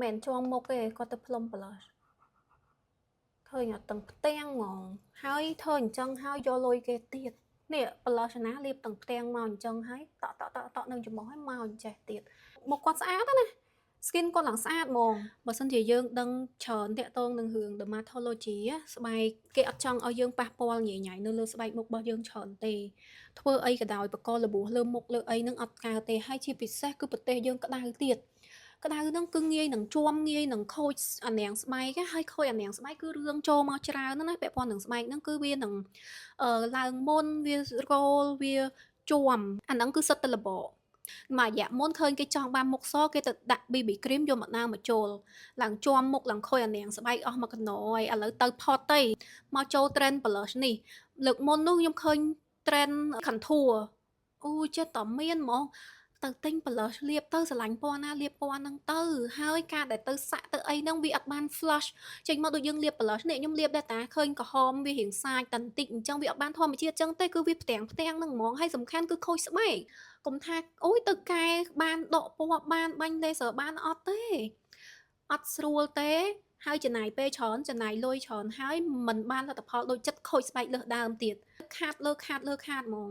មែនជាប់មុខទេគាត់ទៅផ្លុំ blush ឃើញអត់ទាំងផ្ទាំងហ្មងហើយធ្វើអញ្ចឹងហើយយកលុយគេទៀតនេះ blush ណាលាបទាំងផ្ទាំងមកអញ្ចឹងហើយតក់នឹងច្រមុះហើយមកអញ្ចេះទៀតមុខគាត់ស្អាតណា skin គាត់ឡើងស្អាតហ្មងបើសិនជាយើងដឹងច្រើនតាក់ទងនឹងរឿង dermatology ស្បែកគេអត់ចង់ឲ្យយើងប៉ះពាល់ញ៉ៃញ៉ៃនៅលើស្បែកមុខរបស់យើងច្រើនទេធ្វើអីក៏ដោយបកលរបួសលើមុខលើអីនឹងអត់កើតទេហើយជាពិសេសគឺប្រទេសយើងក្តៅទៀតក្តៅហ្នឹងគឺងាយនឹងជួមងាយនឹងខូចអានាងស្បែកហើយខូចអានាងស្បែកគឺរឿងចូលមកច្រើនណាពាក់ព័ន្ធនឹងស្បែកហ្នឹងគឺវានឹងឡើងមុនវារោលវាជួមអាហ្នឹងគឺសិតតែលបមួយរយៈមុនឃើញគេចង់បានមុខសគេទៅដាក់ BB cream យកមកដើមមកចូលឡើងជួមមុខឡើងខូចអានាងស្បែកអស់មកកណយឥឡូវទៅផុតទៅមកចូល trend blush នេះលើកមុននោះខ្ញុំឃើញ trend contour អូចិត្តតែមានហ្មងទៅទិញ blush លាបទៅស្រឡាញ់ពណ៌ណាលាបពណ៌ហ្នឹងទៅហើយការដែលទៅសាក់ទៅអីហ្នឹងវាអត់បាន flush ចេញមកដូចយើងលាប blush នេះខ្ញុំលាបដែរតាឃើញក្រហមវារៀងសាចតន្តិចអញ្ចឹងវាអត់បានធម្មជាតិអញ្ចឹងទេគឺវាផ្ទាំងហ្នឹងហ្មងហើយសំខាន់គឺខូចស្បែកកុំថាអូយទៅកែបានដកពណ៌បានបាញ់ laser បានអត់ទេអត់ស្រួលទេហើយចំណាយពេលច្រើនចំណាយលុយច្រើនហើយមិនបានលទ្ធផលដូចចិត្តខូចស្បែកលើសដើមទៀតខាតលើខាតហ្មង